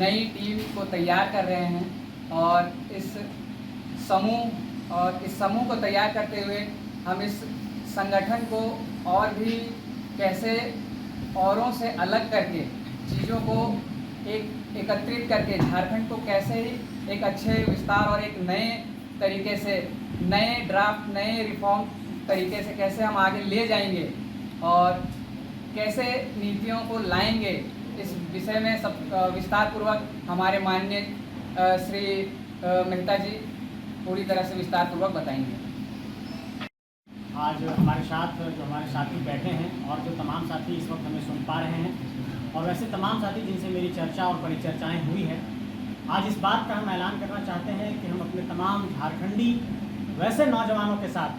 नई टीम को तैयार कर रहे हैं और इस समूह को तैयार करते हुए हम इस संगठन को और भी कैसे औरों से अलग करके चीज़ों को एकत्रित करके झारखंड को कैसे ही एक अच्छे विस्तार और एक नए तरीके से नए ड्राफ्ट नए रिफॉर्म तरीके से कैसे हम आगे ले जाएंगे और कैसे नीतियों को लाएंगे, इस विषय में सब विस्तारपूर्वक हमारे माननीय श्री मेहता जी पूरी तरह से विस्तारपूर्वक बताएंगे। आज हमारे साथ जो हमारे साथी बैठे हैं और जो तमाम साथी इस वक्त हमें सुन पा रहे हैं और वैसे तमाम साथी जिनसे मेरी चर्चा और परिचर्चाएँ हुई है, आज इस बात का हम ऐलान करना चाहते हैं कि हम अपने तमाम झारखंडी वैसे नौजवानों के साथ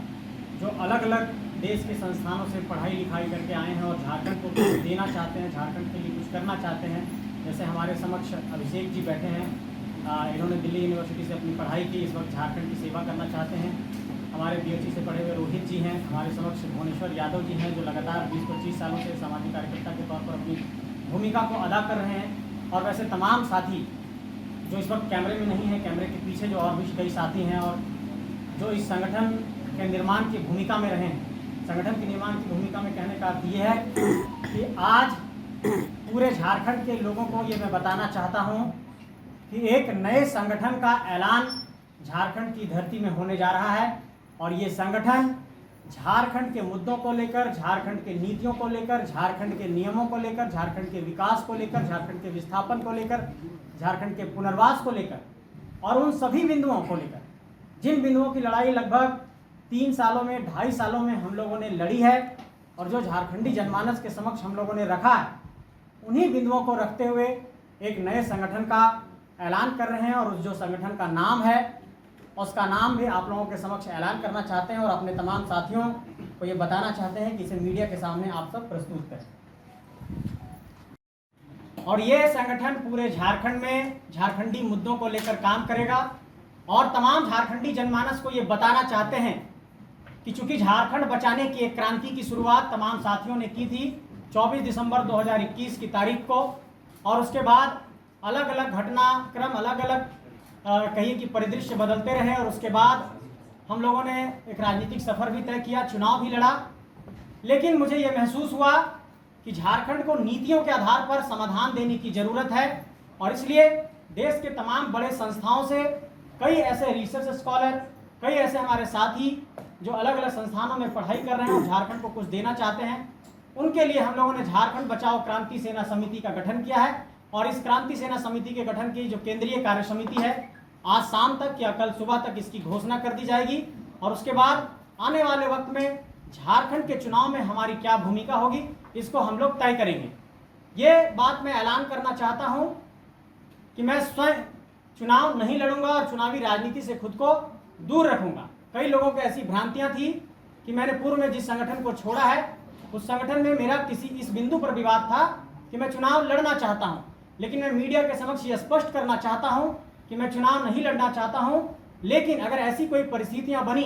जो अलग अलग देश के संस्थानों से पढ़ाई लिखाई करके आए हैं और झारखंड को कुछ देना चाहते हैं, झारखंड के लिए कुछ करना चाहते हैं, जैसे हमारे समक्ष अभिषेक जी बैठे हैं, इन्होंने दिल्ली यूनिवर्सिटी से अपनी पढ़ाई की, इस वक्त झारखंड की सेवा करना चाहते हैं। हमारे बीएचयू से पढ़े हुए रोहित जी हैं, हमारे समक्ष भुवनेश्वर यादव जी हैं जो लगातार 20-25 सालों से सामाजिक कार्यकर्ता के तौर पर अपनी भूमिका को अदा कर रहे हैं। और वैसे तमाम साथी जो इस वक्त कैमरे में नहीं है, कैमरे के पीछे जो और भी कई साथी हैं और जो इस संगठन के निर्माण की भूमिका में रहे हैं। संगठन के निर्माण की भूमिका में कहने का अर्थ ये है कि आज पूरे झारखंड के लोगों को ये मैं बताना चाहता हूँ कि एक नए संगठन का ऐलान झारखंड की धरती में होने जा रहा है और ये संगठन झारखंड के मुद्दों को लेकर, झारखंड के नीतियों को लेकर, झारखंड के नियमों को लेकर, झारखंड के विकास को लेकर, झारखंड के विस्थापन को लेकर, झारखंड के पुनर्वास को लेकर और उन सभी बिंदुओं को लेकर जिन बिंदुओं की लड़ाई लगभग 3 सालों में 2.5 सालों में हम लोगों ने लड़ी है और जो झारखंडी जनमानस के समक्ष हम लोगों ने रखा है, उन्हीं बिंदुओं को रखते हुए एक नए संगठन का ऐलान कर रहे हैं और उस जो संगठन का नाम है उसका नाम भी आप लोगों के समक्ष ऐलान करना चाहते हैं और अपने तमाम साथियों को ये बताना चाहते हैं कि इसे मीडिया के सामने आप सब प्रस्तुत करें। और ये संगठन पूरे झारखंड में झारखंडी मुद्दों को लेकर काम करेगा और तमाम झारखंडी जनमानस को ये बताना चाहते हैं कि चूंकि झारखंड बचाने की एक क्रांति की शुरुआत तमाम साथियों ने की थी 24 दिसंबर 2021 की तारीख को और उसके बाद अलग अलग घटनाक्रम, अलग अलग कहिए कि परिदृश्य बदलते रहे और उसके बाद हम लोगों ने एक राजनीतिक सफर भी तय किया, चुनाव भी लड़ा। लेकिन मुझे ये महसूस हुआ कि झारखंड को नीतियों के आधार पर समाधान देने की ज़रूरत है और इसलिए देश के तमाम बड़े संस्थाओं से कई ऐसे रिसर्च स्कॉलर, कई ऐसे हमारे साथी जो अलग अलग संस्थानों में पढ़ाई कर रहे हैं और झारखंड को कुछ देना चाहते हैं, उनके लिए हम लोगों ने झारखंड बचाओ क्रांति सेना समिति का गठन किया है और इस क्रांति सेना समिति के गठन की जो केंद्रीय कार्य समिति है, आज शाम तक या कल सुबह तक इसकी घोषणा कर दी जाएगी और उसके बाद आने वाले वक्त में झारखंड के चुनाव में हमारी क्या भूमिका होगी इसको हम लोग तय करेंगे। ये बात मैं ऐलान करना चाहता हूँ कि मैं स्वयं चुनाव नहीं लड़ूंगा और चुनावी राजनीति से खुद को दूर रखूंगा। कई लोगों को ऐसी भ्रांतियां थी कि मैंने पूर्व में जिस संगठन को छोड़ा है उस संगठन में मेरा किसी इस बिंदु पर विवाद था कि मैं चुनाव लड़ना चाहता हूं, लेकिन मैं मीडिया के समक्ष ये स्पष्ट करना चाहता हूं कि मैं चुनाव नहीं लड़ना चाहता हूं। लेकिन अगर ऐसी कोई परिस्थितियां बनी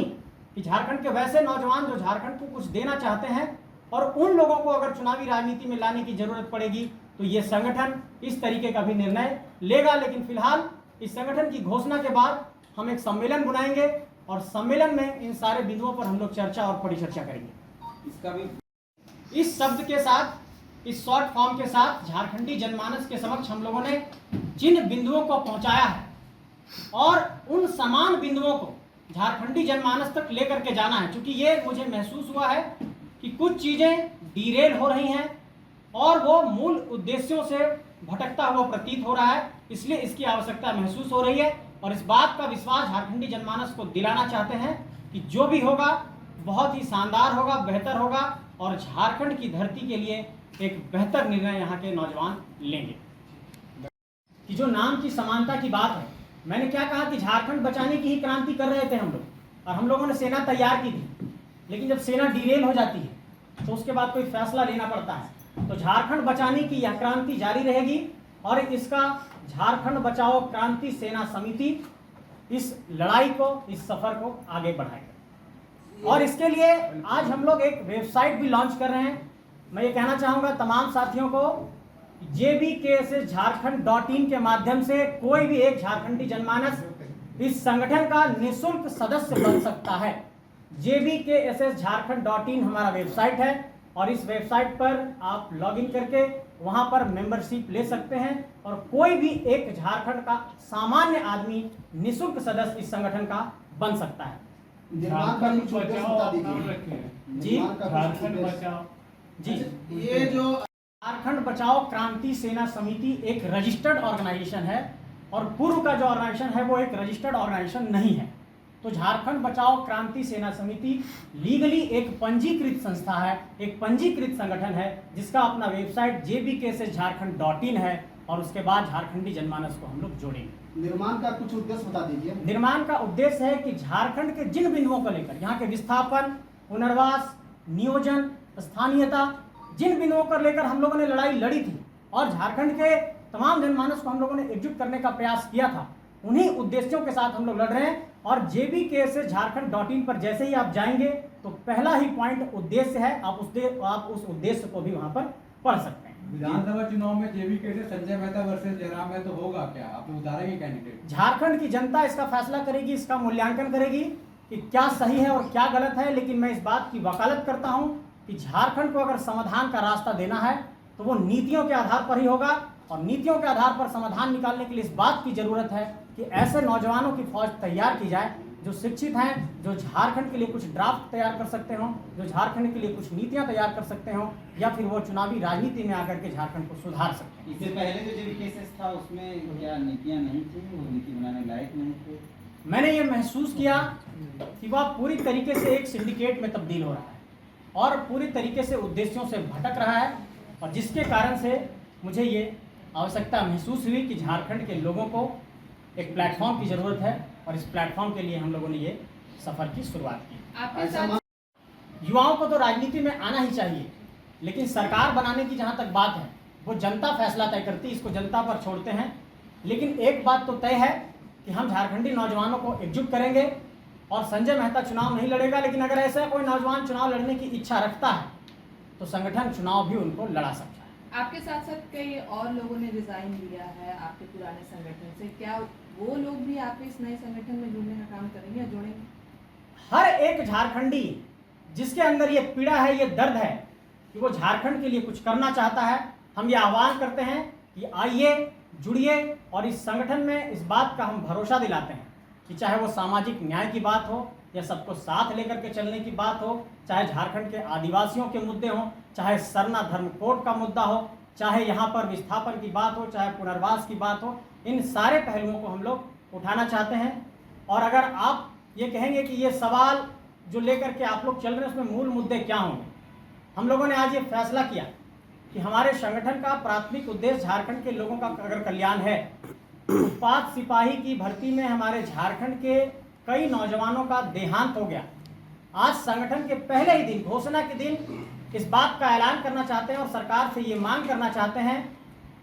कि झारखंड के वैसे नौजवान जो झारखंड को कुछ देना चाहते हैं और उन लोगों को अगर चुनावी राजनीति में लाने की जरूरत पड़ेगी तो ये संगठन इस तरीके का भी निर्णय लेगा। लेकिन फिलहाल इस संगठन की घोषणा के बाद हम एक सम्मेलन बुलाएंगे और सम्मेलन में इन सारे बिंदुओं पर हम लोग चर्चा और परिचर्चा करेंगे। इसका भी इस शब्द के साथ, इस शॉर्ट फॉर्म के साथ झारखंडी जनमानस के समक्ष हम लोगों ने जिन बिंदुओं को पहुंचाया है और उन समान बिंदुओं को झारखंडी जनमानस तक लेकर के जाना है, क्योंकि ये मुझे महसूस हुआ है कि कुछ चीज़ें डीरेल हो रही हैं और वो मूल उद्देश्यों से भटकता हुआ प्रतीत हो रहा है, इसलिए इसकी आवश्यकता महसूस हो रही है और इस बात का विश्वास झारखंडी जनमानस को दिलाना चाहते हैं कि जो भी होगा बहुत ही शानदार होगा, बेहतर होगा और झारखंड की धरती के लिए एक बेहतर निर्णय यहाँ के नौजवान लेंगे। कि जो नाम की समानता की बात है, मैंने क्या कहा कि झारखंड बचाने की ही क्रांति कर रहे थे हम लोग और हम लोगों ने सेना तैयार की थी, लेकिन जब सेना डीरेल हो जाती है तो उसके बाद कोई फैसला लेना पड़ता है। तो झारखंड बचाने की यह क्रांति जारी रहेगी और इसका झारखंड बचाओ क्रांति सेना समिति इस लड़ाई को, इस सफर को आगे बढ़ाएगा। और इसके लिए आज हम लोग एक वेबसाइट भी लॉन्च कर रहे हैं। मैं ये कहना चाहूँगा तमाम साथियों को JBKSS झारखंड.in के माध्यम से कोई भी एक झारखंडी जनमानस इस संगठन का निःशुल्क सदस्य बन सकता है। JBKSS झारखंड.in हमारा वेबसाइट है और इस वेबसाइट पर आप लॉगिन करके वहां पर मेंबरशिप ले सकते हैं और कोई भी एक झारखंड का सामान्य आदमी निःशुल्क सदस्य इस संगठन का बन सकता है। झारखंड बचाओ नाम रखे जी, झारखंड बचाओ। जी, ये जो झारखंड बचाओ क्रांति सेना समिति एक रजिस्टर्ड ऑर्गेनाइजेशन है और पूर्व का जो ऑर्गेनाइजेशन है वो एक रजिस्टर्ड ऑर्गेनाइजेशन नहीं है। तो झारखंड बचाओ क्रांति सेना समिति लीगली एक पंजीकृत संस्था है, एक पंजीकृत संगठन है जिसका अपना वेबसाइट JBKSS झारखंड.in है और उसके बाद झारखंडी जनमानस को हम लोग जोड़ेंगे। निर्माण का कुछ उद्देश्य बता दीजिए। निर्माण का उद्देश्य है कि झारखंड के जिन बिंदुओं को लेकर यहाँ के विस्थापन, पुनर्वास, नियोजन, स्थानीयता, जिन बिंदुओं को लेकर हम लोगों ने लड़ाई लड़ी थी और झारखंड के तमाम जनमानस को हम लोगों ने एकजुट करने का प्रयास किया था, उन्हीं उद्देश्यों के साथ हम लोग लड़ रहे हैं। और JBKSS झारखंड.in पर जैसे ही आप जाएंगे तो पहला ही पॉइंट उद्देश्य है, आप उस उद्देश्य को भी वहां पर पढ़ सकते हैं। विधानसभा चुनाव में JBKSS संजय मेहता वर्सेस जयराम है तो होगा क्या? आप उतारेंगे कैंडिडेट? झारखंड की जनता इसका फैसला करेगी, इसका मूल्यांकन करेगी कि क्या सही है और क्या गलत है। लेकिन मैं इस बात की वकालत करता हूं कि झारखंड को अगर समाधान का रास्ता देना है तो वो नीतियों के आधार पर ही होगा और नीतियों के आधार पर समाधान निकालने के लिए इस बात की जरूरत है कि ऐसे नौजवानों की फौज तैयार की जाए जो शिक्षित हैं, जो झारखंड के लिए कुछ ड्राफ्ट तैयार कर सकते हों, जो झारखंड के लिए कुछ नीतियां तैयार कर सकते हों या फिर वो चुनावी राजनीति में आकर के झारखंड को सुधार सकते हैं। इससे पहले जो JBKSS था उसमें क्या नीतियां नहीं थी, वो नीति बनाने लायक नहीं थे? मैंने ये महसूस किया कि वह पूरी तरीके से एक सिंडिकेट में तब्दील हो रहा है और पूरी तरीके से उद्देश्यों से भटक रहा है और जिसके कारण से मुझे ये आवश्यकता महसूस हुई कि झारखंड के लोगों को एक प्लेटफॉर्म की ज़रूरत है और इस प्लेटफॉर्म के लिए हम लोगों ने ये सफ़र की शुरुआत की। आपके साथ युवाओं को तो राजनीति में आना ही चाहिए, लेकिन सरकार बनाने की जहाँ तक बात है वो जनता फैसला तय करती है, इसको जनता पर छोड़ते हैं। लेकिन एक बात तो तय है कि हम झारखंडी नौजवानों को एकजुट करेंगे और संजय मेहता चुनाव नहीं लड़ेगा, लेकिन अगर ऐसा कोई नौजवान चुनाव लड़ने की इच्छा रखता है तो संगठन चुनाव भी उनको लड़ा सकता है। आपके साथ साथ कई और लोगों ने रिजाइन दिया है आपके पुराने संगठन से, क्या वो लोग भी आपके इस नए संगठन में जुड़ने का काम करेंगे या जोड़ेंगे? हर एक झारखंडी जिसके अंदर ये पीड़ा है, ये दर्द है कि वो झारखंड के लिए कुछ करना चाहता है, हम ये आह्वान करते हैं कि आइए, जुड़िए और इस संगठन में इस बात का हम भरोसा दिलाते हैं कि चाहे वो सामाजिक न्याय की बात हो या सबको साथ लेकर के चलने की बात हो, चाहे झारखंड के आदिवासियों के मुद्दे हों, चाहे सरना धर्म कोड का मुद्दा हो, चाहे यहाँ पर विस्थापन की बात हो, चाहे पुनर्वास की बात हो, इन सारे पहलुओं को हम लोग उठाना चाहते हैं। और अगर आप ये कहेंगे कि ये सवाल जो लेकर के आप लोग चल रहे हैं उसमें मूल मुद्दे क्या होंगे, हम लोगों ने आज ये फैसला किया कि हमारे संगठन का प्राथमिक उद्देश्य झारखंड के लोगों का अगर कल्याण है, उत्पाद सिपाही की भर्ती में हमारे झारखंड के कई नौजवानों का देहांत हो गया। आज संगठन के पहले ही दिन, घोषणा के दिन, इस बात का ऐलान करना चाहते हैं और सरकार से ये मांग करना चाहते हैं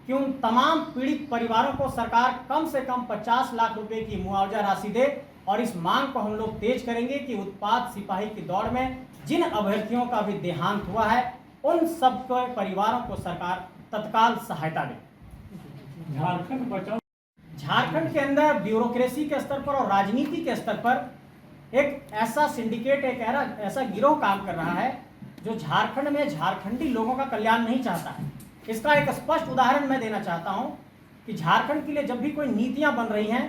कि उन तमाम पीड़ित परिवारों को सरकार कम से कम 50 लाख रुपए की मुआवजा राशि दे। और इस मांग को हम लोग तेज करेंगे कि उत्पाद सिपाही की दौड़ में जिन अभ्यर्थियों का भी देहांत हुआ है उन सब परिवारों को सरकार तत्काल सहायता दे। झारखंड बचाओ। झारखंड के अंदर ब्यूरोक्रेसी के स्तर पर और राजनीति के स्तर पर एक ऐसा सिंडिकेट, एक ऐसा गिरोह काम कर रहा है जो झारखंड में झारखंडी लोगों का कल्याण नहीं चाहता है। इसका एक स्पष्ट उदाहरण मैं देना चाहता हूं कि झारखंड के लिए जब भी कोई नीतियां बन रही हैं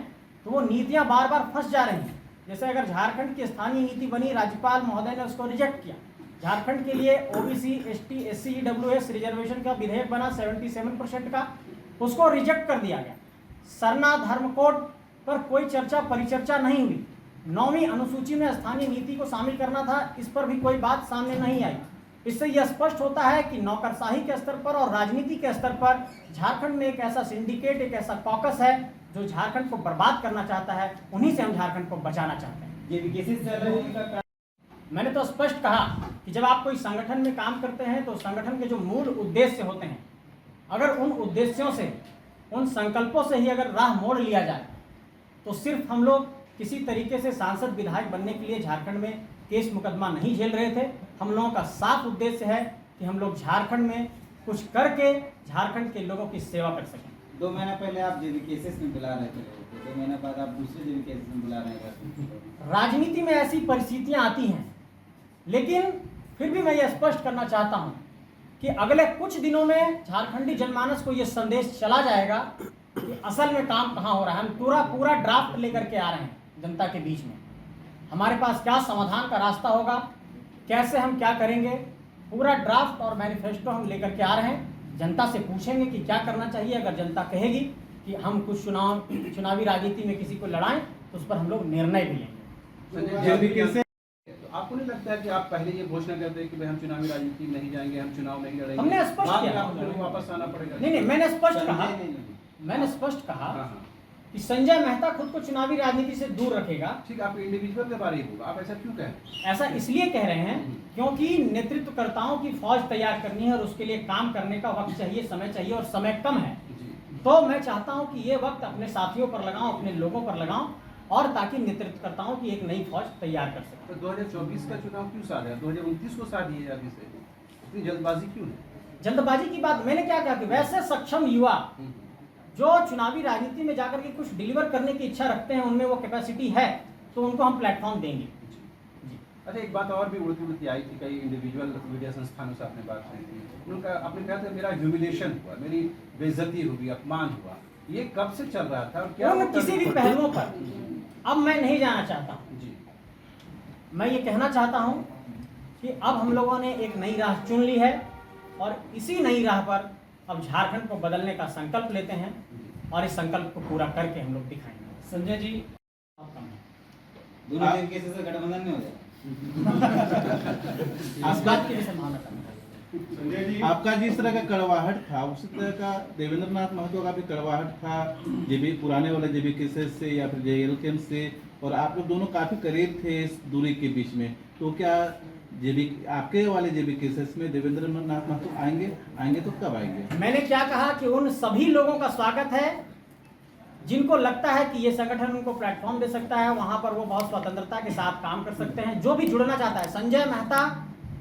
तो वो नीतियां बार बार फंस जा रही हैं। जैसे अगर झारखंड की स्थानीय नीति बनी, राज्यपाल महोदय ने उसको रिजेक्ट किया। झारखंड के लिए OBC, ST, SC, EWS reservation का विधेयक बना 77% का, उसको रिजेक्ट कर दिया गया। सरना धर्म कोड पर कोई चर्चा परिचर्चा नहीं हुई। 9वीं अनुसूची में स्थानीय नीति को शामिल करना था, इस पर भी कोई बात सामने नहीं आई। इससे यह स्पष्ट होता है कि नौकरशाही के स्तर पर और राजनीति के स्तर पर झारखंड में एक ऐसा सिंडिकेट, एक ऐसा कॉकस है जो झारखंड को बर्बाद करना चाहता है। उन्हीं से हम झारखंड को बचाना चाहते हैं। JBKSS से अलग होने का मैंने तो स्पष्ट कहा कि जब आप कोई संगठन में काम करते हैं तो संगठन के जो मूल उद्देश्य होते हैं, अगर उन उद्देश्यों से, उन संकल्पों से ही अगर राह मोड़ लिया जाए तो सिर्फ हम लोग किसी तरीके से सांसद विधायक बनने के लिए झारखंड में केस मुकदमा नहीं झेल रहे थे। हम लोगों का साफ उद्देश्य है कि हम लोग झारखंड में कुछ करके झारखंड के लोगों की सेवा कर सकें। 2 महीना पहले आप जेबी केसेस में बुला रहे थे लोगों को, 2 महीना बाद आप दूसरे जेबी केसेस में बुला रहे हैं। राजनीति में ऐसी परिस्थितियां आती हैं, लेकिन फिर भी मैं ये स्पष्ट करना चाहता हूं कि अगले कुछ दिनों में झारखंडी जनमानस को ये संदेश चला जाएगा कि असल में काम कहाँ हो रहा है। हम पूरा ड्राफ्ट लेकर के आ रहे हैं जनता के बीच में। हमारे पास क्या समाधान का रास्ता होगा, कैसे हम क्या करेंगे, पूरा ड्राफ्ट और मैनिफेस्टो हम लेकर के आ रहे हैं। जनता से पूछेंगे कि क्या करना चाहिए। अगर जनता कहेगी कि हम कुछ चुनावी राजनीति में किसी को लड़ाएं तो उस पर हम लोग निर्णय भी लेंगे। तो आपको नहीं लगता है कि आप पहले ये घोषणा करते हैं कि भाई हम चुनावी राजनीति में नहीं जाएंगे, हम चुनाव नहीं लड़ेंगे, हमने स्पष्ट बाद में किया। आपको वापस आना पड़ेगा? नहीं, मैंने स्पष्ट कहा, नहीं। हाँ। कि संजय मेहता खुद को चुनावी राजनीति से दूर रखेगा। ठीक, आप इंडिविजुअल के बारे में होगा, आप ऐसा क्यों कहें? ऐसा इसलिए कह रहे हैं क्योंकि नेतृत्वकर्ताओं की फौज तैयार करनी है और उसके लिए काम करने का वक्त चाहिए, समय चाहिए और समय कम है। जी। तो मैं चाहता हूं कि ये वक्त अपने साथियों पर लगाऊं, अपने लोगों पर लगाऊं, और ताकि नेतृत्वकर्ताओं की एक नई फौज तैयार कर सकें। तो 2024 का चुनाव क्यों साध है? 2029 को साध दिए अभी से, इतनी जल्दबाजी क्यों है? जल्दबाजी की बात मैंने क्या कहा कि वैसे सक्षम युवा जो चुनावी राजनीति में जाकर के कुछ डिलीवर करने की इच्छा रखते हैं, उनमें वो कैपेसिटी है, तो उनको हम प्लेटफॉर्म देंगे। जी। अच्छा, एक बात और भी उड़ती आई थी, कई इंडिविजुअल मीडिया संस्थानों से आपने बात की थी, उनका आपने कहा था मेरा ह्यूमिलेशन हुआ, मेरी बेइज्जती हुई, अपमान हुआ। ये कब से चल रहा था और क्या उन किसी भी पहलुओं पर अब मैं नहीं जाना चाहता हूं। जी। मैं ये कहना चाहता हूं कि अब हम लोगों ने एक नई राह चुन ली है और इसी नई राह पर अब झारखंड को बदलने का संकल्प लेते हैं और इस संकल्प को पूरा करके हम लोग दिखाएंगे। संजय जी, दोनों जेबी केसेस से गठबंधन में हो जाए। इस बात की भी संभावना करना आपका जिस तरह का कड़वाहट था उसी तरह का देवेंद्र नाथ महतो का भी कड़वाहट था, जेबी पुराने वाले जेबी केसेस से या फिर जेएल कैंप से, और आप लोग दोनों काफी करीब थे इस दूरी के बीच में। तो क्या जेबी आपके वाले जेबी केसेस में देवेंद्र नाथ महतो आएंगे तो कब आएंगे? मैंने क्या कहा कि उन सभी लोगों का स्वागत है जिनको लगता है कि ये संगठन उनको प्लेटफॉर्म दे सकता है, वहां पर वो बहुत स्वतंत्रता के साथ काम कर सकते हैं। जो भी जुड़ना चाहता है, संजय मेहता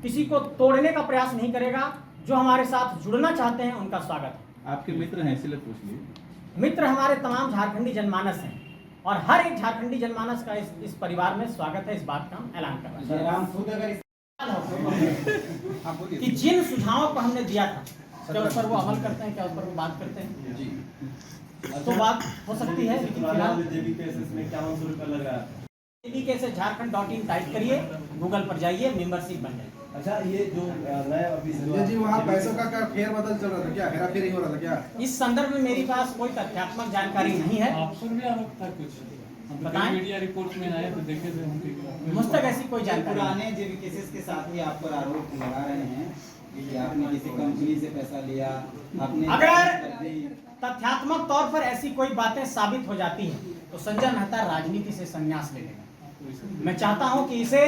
किसी को तोड़ने का प्रयास नहीं करेगा। जो हमारे साथ जुड़ना चाहते हैं उनका स्वागत है। आपके मित्र हैं इसलिए पूछ लिए। मित्र हमारे तमाम झारखंडी जनमानस हैं और हर एक झारखंडी जनमानस का इस परिवार में स्वागत है। इस बात का हम ऐलान कर रहे जयराम खुद अगर हैं कि जिन सुझावों को हमने दिया था, क्या उस पर वो अमल करते हैं, क्या उस पर वो बात करते हैं? जी। तो बात हो सकती है, लेकिन फिलहाल जेबी केसेस में क्या शुल्क लगा? जेबी केसेस झारखंड.in टाइप करिए, गूगल पर जाइए, मेंबरशिप बन जाए। अच्छा, ये जो नया अभी संजय जी, वहाँ पैसों का क्या फेरबदल चल रहा था, क्या हेरा फेरी हो रहा था क्या? इस संदर्भ में मेरे पास कोई तथ्यात्मक जानकारी नहीं है। आपको भी आरोप था कुछ? बताएं। मीडिया रिपोर्ट में आए तो देखे थे हम। मुझ तक ऐसी कोई जानकारी नहीं। पुराने जेबी केसेस के साथ ही आप पर आरोप लगा रहे हैं कि आपने किसी कंपनी से पैसा लिया, आपने अगर तथ्यात्मक तौर पर ऐसी कोई बातें साबित हो जाती हैं तो संजय मेहता राजनीति से संन्यास ले लेगा। मैं चाहता हूं कि इसे,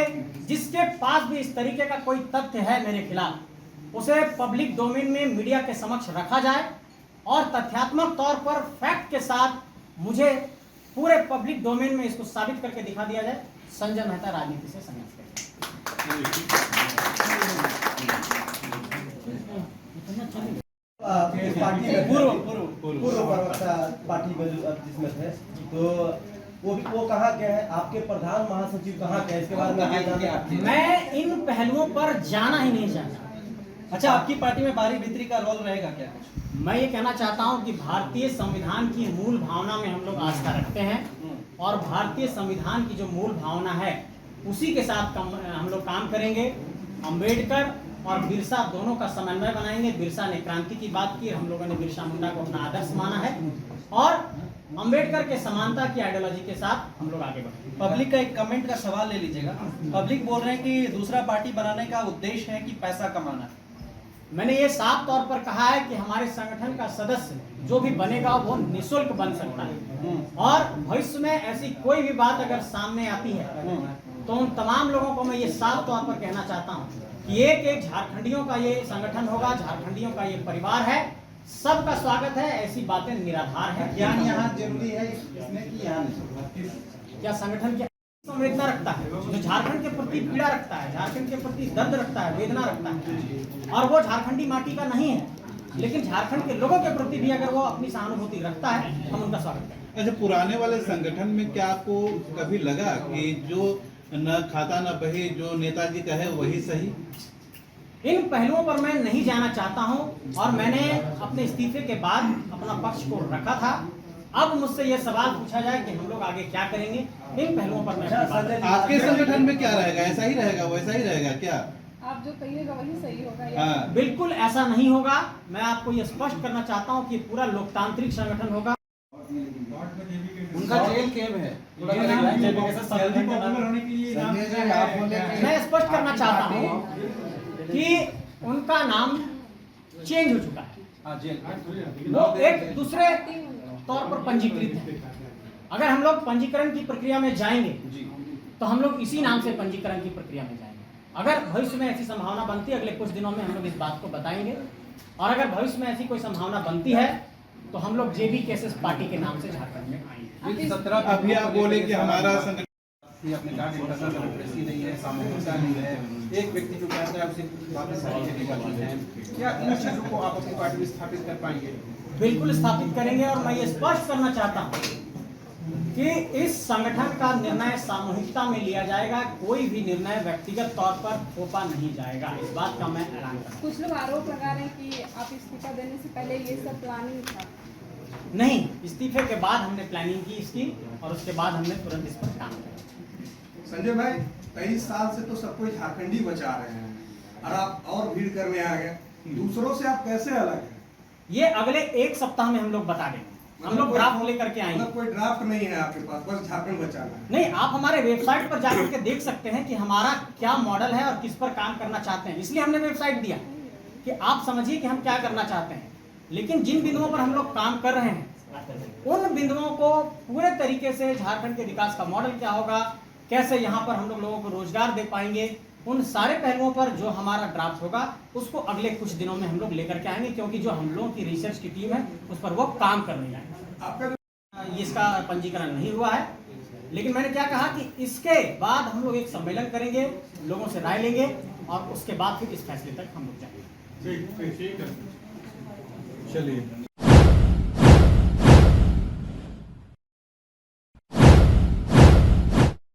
जिसके पास भी इस तरीके का कोई तथ्य है मेरे खिलाफ, उसे पब्लिक डोमेन में मीडिया के समक्ष रखा जाए और तथ्यात्मक तौर पर फैक्ट के साथ मुझे पूरे पब्लिक डोमेन में इसको साबित करके दिखा दिया जाए संजय मेहता राजनीति से संन्यास पार्टी पूर्व प्रवक्ता पार्टी में जो जिसमें थे, तो वो कहाँ गए हैं? आपके प्रधान महासचिव कहाँ गए? इसके बारे में मैं इन पहलुओं पर जाना ही नहीं चाहता। अच्छा, आपकी पार्टी में बारी बिक्री का रोल रहेगा क्या कुछ? मैं ये कहना चाहता हूं कि भारतीय संविधान की मूल भावना में हम लोग आस्था रखते हैं और भारतीय संविधान की जो मूल भावना है उसी के साथ हम लोग काम करेंगे। अम्बेडकर और बिरसा दोनों का समन्वय बनाएंगे। बिरसा ने क्रांति की बात की, हम लोगों ने बिरसा मुंडा को अपना आदर्श माना है और अम्बेडकर के समानता की आइडियोलॉजी के साथ हम लोग आगे बढ़ेंगे। पब्लिक का एक कमेंट का सवाल ले लीजिएगा। पब्लिक बोल रहे हैं कि दूसरा पार्टी बनाने का उद्देश्य है कि पैसा कमाना। मैंने ये साफ तौर पर कहा है कि हमारे संगठन का सदस्य जो भी बनेगा वो निःशुल्क बन सकता है और भविष्य में ऐसी कोई भी बात अगर सामने आती है तो उन तमाम लोगों को मैं ये साफ तौर पर कहना चाहता हूँ कि एक एक झारखंडियों का ये संगठन होगा, झारखंडियों का ये परिवार है, सबका स्वागत है। ऐसी बातें निराधार है। ज्ञान यहाँ जरूरी है इसमें कि यहाँ नहीं? क्या संगठन की संवेदना रखता है, जो झारखंड के प्रति पीड़ा रखता है, झारखंड के प्रति दर्द रखता है, वेदना रखता है और वो झारखंडी माटी का नहीं है लेकिन झारखंड के लोगों के प्रति भी अगर वो अपनी सहानुभूति रखता है, हम उनका स्वागत करें। अच्छा, पुराने वाले संगठन में क्या आपको कभी लगा कि जो न खाता न बहे, जो नेताजी कहे वही सही? इन पहलुओं पर मैं नहीं जाना चाहता हूं और मैंने अपने इस्तीफे के बाद अपना पक्ष को रखा था। अब मुझसे यह सवाल पूछा जाए कि हम लोग आगे क्या करेंगे, इन पहलुओं पर मैं आपके संगठन में क्या रहेगा? ऐसा ही रहेगा, वैसा ही रहेगा क्या? आप जो कहिएगा वही सही होगा। हाँ। बिल्कुल ऐसा नहीं होगा। मैं आपको यह स्पष्ट करना चाहता हूं कि पूरा लोकतांत्रिक संगठन होगा। उनका जेल केम है, थोड़ा ये नाम जल्दी पॉपुलर होने के लिए नाम संजय जी, आप बोले कि- मैं स्पष्ट करना चाहता हूं कि उनका नाम चेंज हो चुका है, हाँ जेल वो एक दूसरे तौर पर पंजीकृत है। अगर हम लोग पंजीकरण की प्रक्रिया में जाएंगे जी तो हम लोग इसी नाम से पंजीकरण की प्रक्रिया में जाएंगे। अगर भविष्य में ऐसी संभावना बनती है, अगले कुछ दिनों में हम लोग इस बात को बताएंगे। और अगर भविष्य में ऐसी कोई संभावना बनती है तो हम लोग जेबी केसेस पार्टी के नाम से झारखंड में आएंगे। 17 अभी आप बोले कि हमारा संगठन अपने कहा कि इंटरनल डेमोक्रेसी नहीं है, सामूहिकता नहीं है, एक व्यक्ति जो कहता है उसे बातें सारी निकलती हैं। क्या इन चीजों को आप अपनी पार्टी में स्थापित कर पाएंगे? बिल्कुल स्थापित करेंगे और मैं ये स्पष्ट करना चाहता हूँ कि इस संगठन का निर्णय सामूहिकता में लिया जाएगा। कोई भी निर्णय व्यक्तिगत तौर पर थोपा नहीं जाएगा, इस बात का मैं ऐलान करता हूं। कुछ लोग आरोप लगा रहे हैं कि आप इस्तीफा देने से पहले ये सब प्लानिंग था। नहीं, इस्तीफे के बाद हमने प्लानिंग की इसकी और उसके बाद हमने तुरंत इस पर काम किया। संजय भाई, 23 साल से तो सब कोई झारखंडी बचा रहे हैं और आप और भीड़ करने आ गए, दूसरों से आप कैसे अलग हैं? ये अगले एक सप्ताह में हम लोग बता देंगे। हम लोग ड्राफ्ट लेकर के आएंगे। मतलब कोई ड्राफ्ट नहीं है आपके पास, बस झारखंड बचाना है। नहीं, आप हमारे वेबसाइट पर जाकर के देख सकते हैं कि हमारा क्या मॉडल है और किस पर काम करना चाहते हैं। इसलिए हमने वेबसाइट दिया कि आप समझिए कि हम क्या करना चाहते हैं। लेकिन जिन बिंदुओं पर हम लोग काम कर रहे हैं उन बिंदुओं को पूरे तरीके से झारखंड के विकास का मॉडल क्या होगा, कैसे यहाँ पर हम लोग लोगों को रोजगार दे पाएंगे, उन सारे पहलुओं पर जो हमारा ड्राफ्ट होगा उसको अगले कुछ दिनों में हम लोग लेकर के आएंगे, क्योंकि जो हम लोगों की रिसर्च की टीम है उस पर वो काम कर रही है। आपका इसका पंजीकरण नहीं हुआ है, लेकिन मैंने क्या कहा कि इसके बाद हम लोग एक सम्मेलन करेंगे, लोगों से राय लेंगे और उसके बाद फिर इस फैसले तक हम लोग जाएंगे। ठीक है। चलिए।